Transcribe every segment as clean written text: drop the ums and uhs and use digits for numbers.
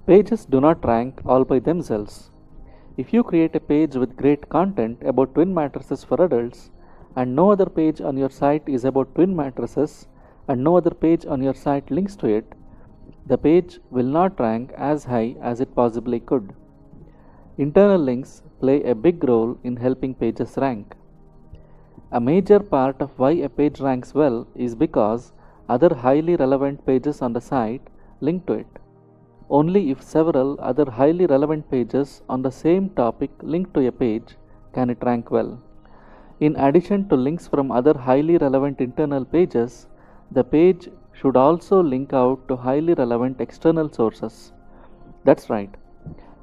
Pages do not rank all by themselves. If you create a page with great content about twin matrices for adults, and no other page on your site is about twin matrices, and no other page on your site links to it, the page will not rank as high as it possibly could. Internal links play a big role in helping pages rank. A major part of why a page ranks well is because other highly relevant pages on the site link to it. Only if several other highly relevant pages on the same topic link to a page can it rank well. In addition to links from other highly relevant internal pages, the page should also link out to highly relevant external sources. That's right.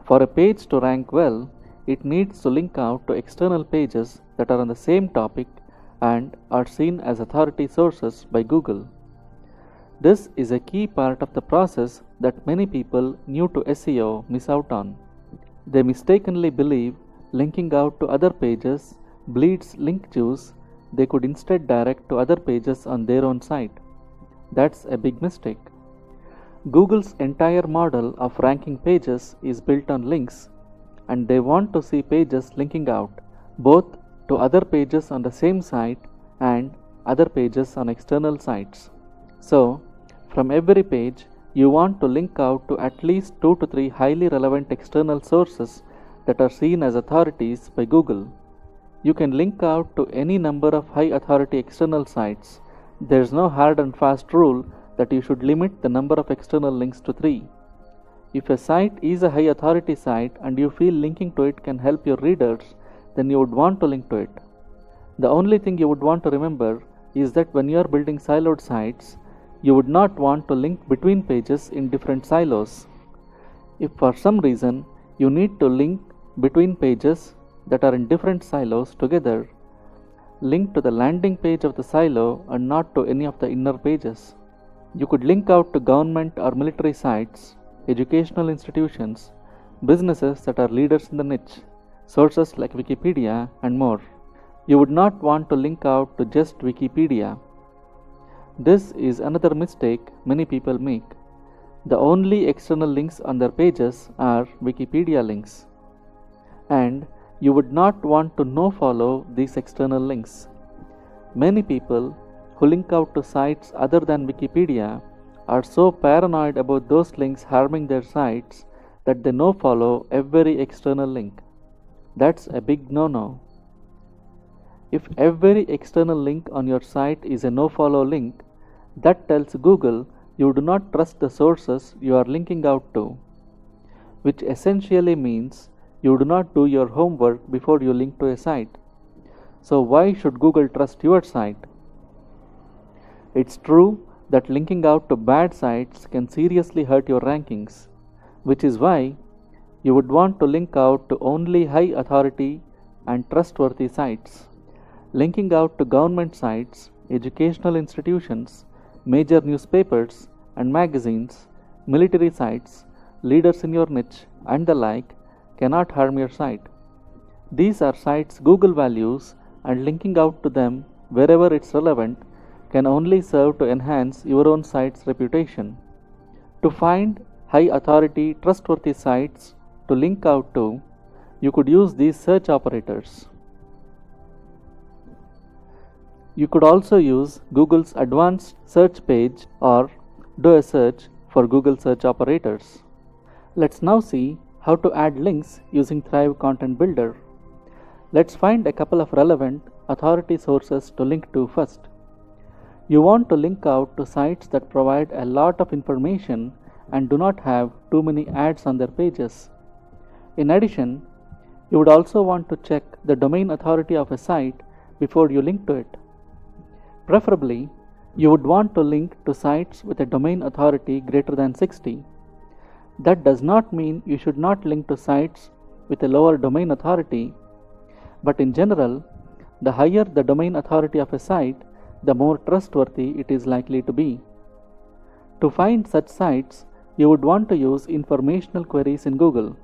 For a page to rank well, it needs to link out to external pages that are on the same topic and are seen as authority sources by Google. This is a key part of the process that many people new to SEO miss out on. They mistakenly believe linking out to other pages bleeds link juice they could instead direct to other pages on their own site. That's a big mistake. Google's entire model of ranking pages is built on links, and they want to see pages linking out both to other pages on the same site and other pages on external sites. So, from every page, you want to link out to at least 2 to 3 highly relevant external sources that are seen as authorities by Google. You can link out to any number of high authority external sites. There's no hard and fast rule that you should limit the number of external links to 3. If a site is a high authority site and you feel linking to it can help your readers, then you would want to link to it. The only thing you would want to remember is that when you are building siloed sites, you would not want to link between pages in different silos. If for some reason you need to link between pages that are in different silos together, link to the landing page of the silo and not to any of the inner pages. You could link out to government or military sites, educational institutions, businesses that are leaders in the niche, sources like Wikipedia, and more. You would not want to link out to just Wikipedia. This is another mistake many people make. The only external links on their pages are Wikipedia links. And you would not want to no-follow these external links. Many people who link out to sites other than Wikipedia are so paranoid about those links harming their sites that they no-follow every external link. That's a big no-no. If every external link on your site is a no-follow link, that tells Google you do not trust the sources you are linking out to, which essentially means you do not do your homework before you link to a site. So why should Google trust your site? It's true that linking out to bad sites can seriously hurt your rankings, which is why you would want to link out to only high authority and trustworthy sites. Linking out to government sites, educational institutions, major newspapers and magazines, military sites, leaders in your niche, and the like cannot harm your site. These are sites Google values, and linking out to them wherever it's relevant can only serve to enhance your own site's reputation. To find high authority, trustworthy sites to link out to, you could use these search operators. You could also use Google's advanced search page or do a search for Google search operators. Let's now see how to add links using Thrive Content Builder. Let's find a couple of relevant authority sources to link to first. You want to link out to sites that provide a lot of information and do not have too many ads on their pages. In addition, you would also want to check the domain authority of a site before you link to it. Preferably, you would want to link to sites with a domain authority greater than 60. That does not mean you should not link to sites with a lower domain authority, but in general, the higher the domain authority of a site, the more trustworthy it is likely to be. To find such sites, you would want to use informational queries in Google.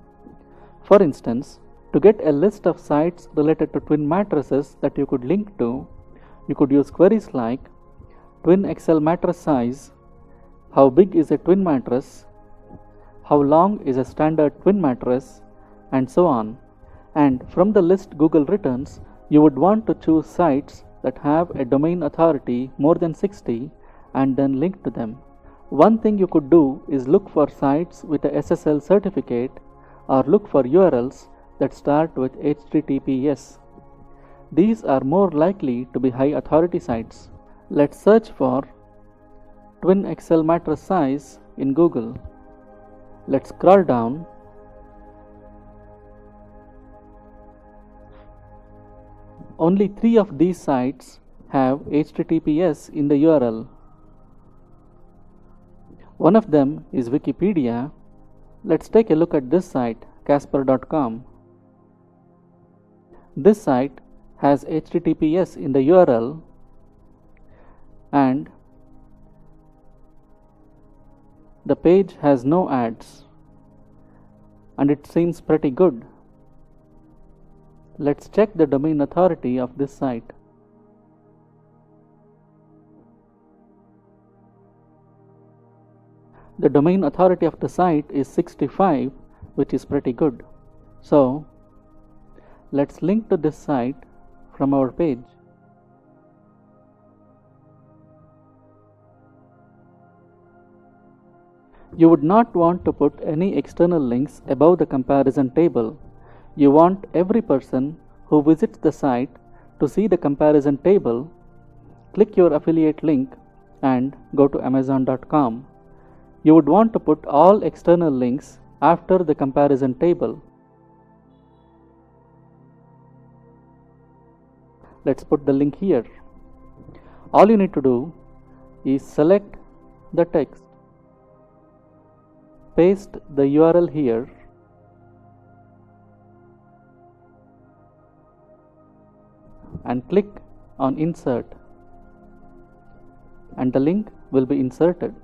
For instance, to get a list of sites related to twin matrices that you could link to, you could use queries like twin Excel matrix size, how big is a twin matrix, how long is a standard twin mattress, and so on. And from the list Google returns, you would want to choose sites that have a domain authority more than 60 and then link to them. One thing you could do is look for sites with a SSL certificate or look for URLs that start with HTTPS. These are more likely to be high authority sites. Let's search for Twin XL mattress size in Google. Let's scroll down. Only 3 of these sites have HTTPS in the URL. One of them is Wikipedia. Let's take a look at this site, Casper.com. This site has HTTPS in the URL and the page has no ads, and it seems pretty good. Let's check the domain authority of this site. The domain authority of the site is 65, which is pretty good. So, let's link to this site from our page. You would not want to put any external links above the comparison table. You want every person who visits the site to see the comparison table. Click your affiliate link and go to Amazon.com. You would want to put all external links after the comparison table. Let's put the link here. All you need to do is select the text, paste the URL here, and click on insert, and the link will be inserted.